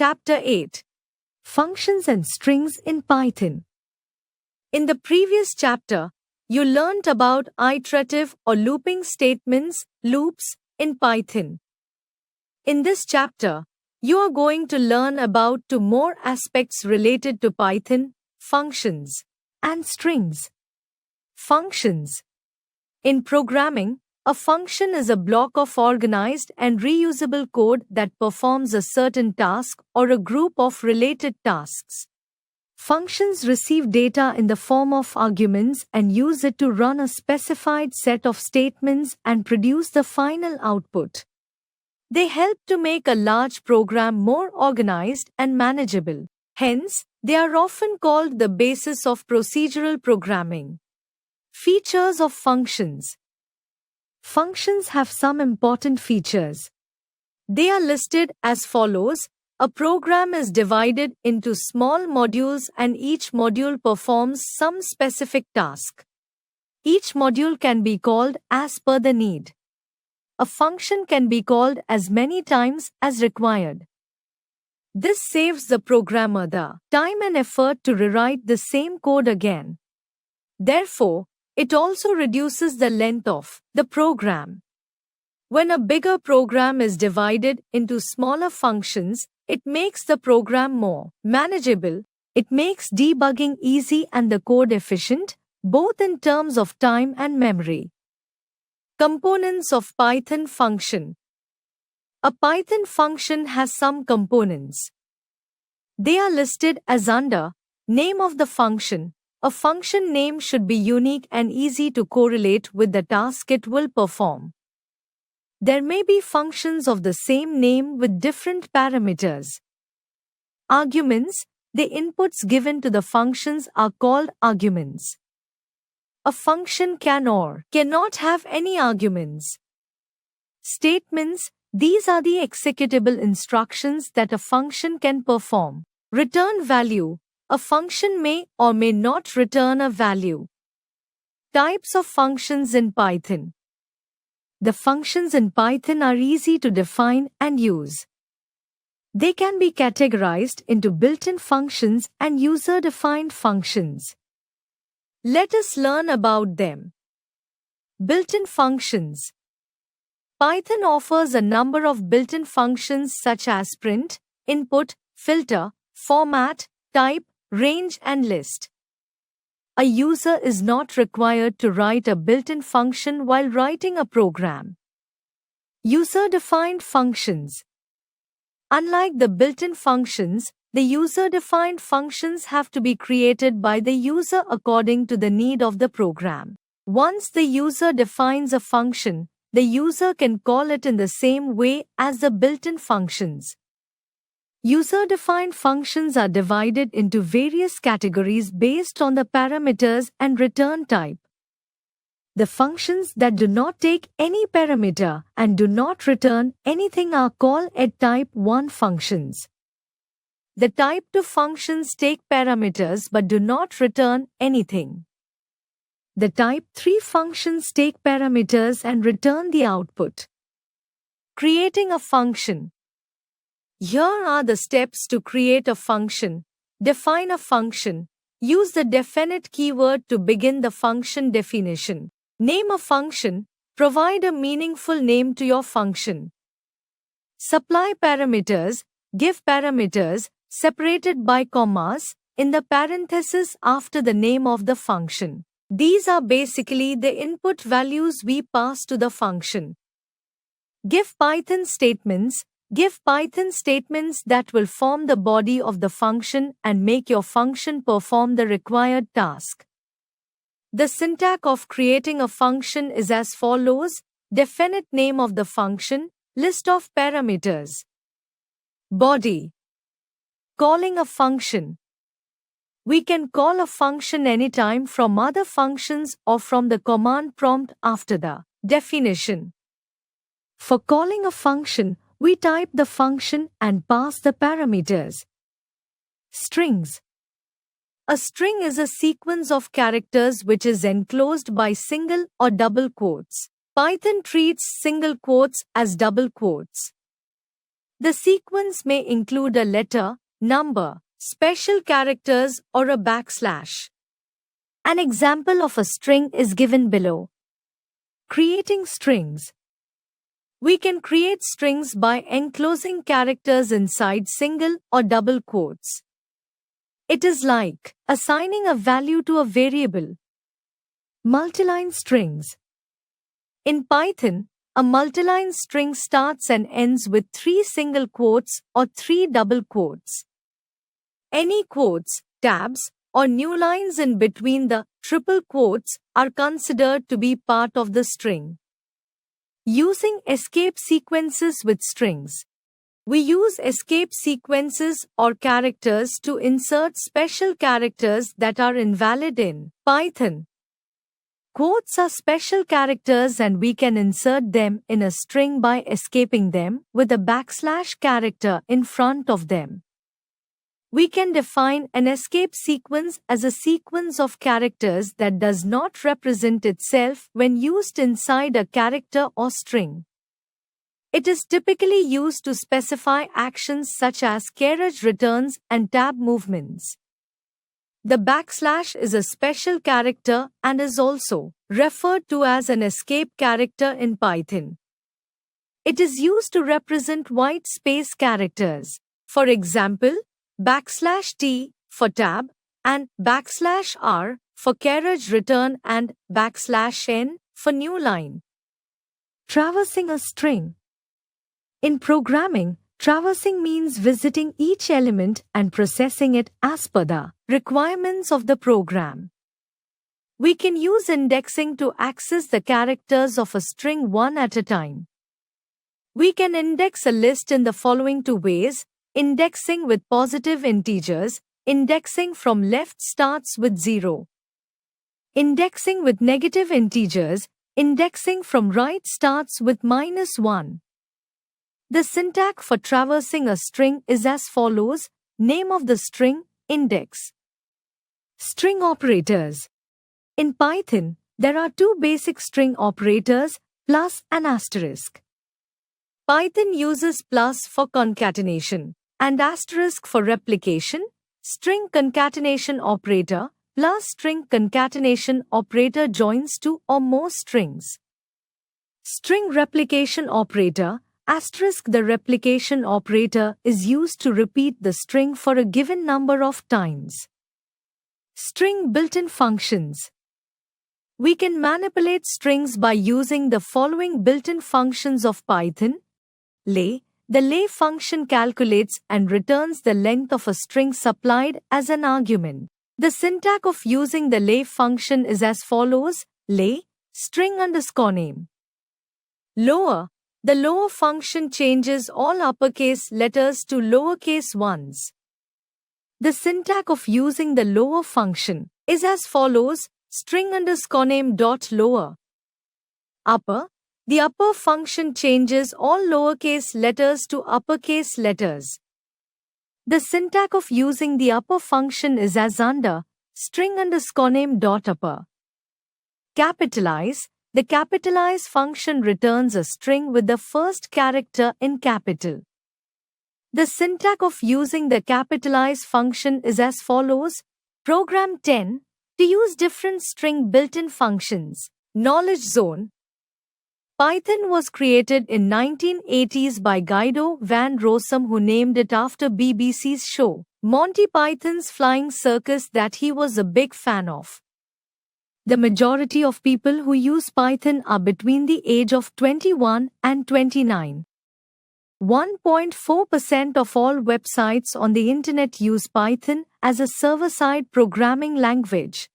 Chapter 8. Functions and Strings in Python. In the previous chapter, you learnt about iterative or looping statements, loops, in Python. In this chapter, you are going to learn about two more aspects related to Python: functions and strings. Functions. In programming, a function is a block of organized and reusable code that performs a certain task or a group of related tasks. Functions receive data in the form of arguments and use it to run a specified set of statements and produce the final output. They help to make a large program more organized and manageable. Hence, they are often called the basis of procedural programming. Features of functions. Functions have some important features. They are listed as follows. A program is divided into small modules and each module performs some specific task. Each module can be called as per the need. A function can be called as many times as required. This saves the programmer the time and effort to rewrite the same code again. Therefore, it also reduces the length of the program. When a bigger program is divided into smaller functions, it makes the program more manageable. It makes debugging easy and the code efficient, both in terms of time and memory. Components of Python function. A Python function has some components. They are listed as under: name of the function. A function name should be unique and easy to correlate with the task it will perform. There may be functions of the same name with different parameters. Arguments. The inputs given to the functions are called arguments. A function can or cannot have any arguments. Statements. These are the executable instructions that a function can perform. Return value. A function may or may not return a value. Types of functions in Python. The functions in Python are easy to define and use. They can be categorized into built-in functions and user-defined functions. Let us learn about them. Built-in functions. Python offers a number of built-in functions such as print, input, filter, format, type, range and list. A user is not required to write a built-in function while writing a program. User-defined functions. Unlike the built-in functions, the user-defined functions have to be created by the user according to the need of the program. Once the user defines a function, the user can call it in the same way as the built-in functions. User-defined functions are divided into various categories based on the parameters and return type. The functions that do not take any parameter and do not return anything are called type 1 functions. The type 2 functions take parameters but do not return anything. The type 3 functions take parameters and return the output. Creating a function. Here are the steps to create a function. Define a function. Use the definite keyword to begin the function definition. Name a function. Provide a meaningful name to your function. Supply parameters. Give parameters, separated by commas, in the parenthesis after the name of the function. These are basically the input values we pass to the function. Give Python statements. Give Python statements that will form the body of the function and make your function perform the required task. The syntax of creating a function is as follows: definite name of the function, list of parameters. Body. Calling a function. We can call a function anytime from other functions or from the command prompt after the definition. For calling a function, we type the function and pass the parameters. Strings. A string is a sequence of characters which is enclosed by single or double quotes. Python treats single quotes as double quotes. The sequence may include a letter, number, special characters, or a backslash. An example of a string is given below. Creating strings. We can create strings by enclosing characters inside single or double quotes. It is like assigning a value to a variable. Multiline strings. In Python, a multiline string starts and ends with 3 single quotes or 3 double quotes. Any quotes, tabs, or new lines in between the triple quotes are considered to be part of the string. Using escape sequences with strings. We use escape sequences or characters to insert special characters that are invalid in Python. Quotes are special characters and we can insert them in a string by escaping them with a backslash character in front of them. We can define an escape sequence as a sequence of characters that does not represent itself when used inside a character or string. It is typically used to specify actions such as carriage returns and tab movements. The backslash is a special character and is also referred to as an escape character in Python. It is used to represent white space characters. For example, \t for tab and \r for carriage return and \n for new line. Traversing a string. In programming, traversing means visiting each element and processing it as per the requirements of the program. We can use indexing to access the characters of a string one at a time. We can index a list in the following 2 ways: indexing with positive integers. Indexing from left starts with 0. Indexing with negative integers. Indexing from right starts with -1. The syntax for traversing a string is as follows: name of the string, index. String operators. In Python, there are 2 basic string operators, plus and asterisk. Python uses plus for concatenation and asterisk for replication. String concatenation operator plus string concatenation operator joins 2 or more strings. String replication operator asterisk. The replication operator is used to repeat the string for a given number of times. String built-in functions. We can manipulate strings by using the following built-in functions of Python. Lay. The lay function calculates and returns the length of a string supplied as an argument. The syntax of using the lay function is as follows: lay, string_name. Lower. The lower function changes all uppercase letters to lowercase ones. The syntax of using the lower function is as follows: string_name.lower. Upper. The upper function changes all lowercase letters to uppercase letters. The syntax of using the upper function is as under: string_name.upper. Capitalize. The capitalize function returns a string with the first character in capital. The syntax of using the capitalize function is as follows: Program 10. To use different string built-in functions. Knowledge zone. Python was created in 1980s by Guido van Rossum, who named it after BBC's show, Monty Python's Flying Circus, that he was a big fan of. The majority of people who use Python are between the age of 21 and 29. 1.4% of all websites on the internet use Python as a server-side programming language.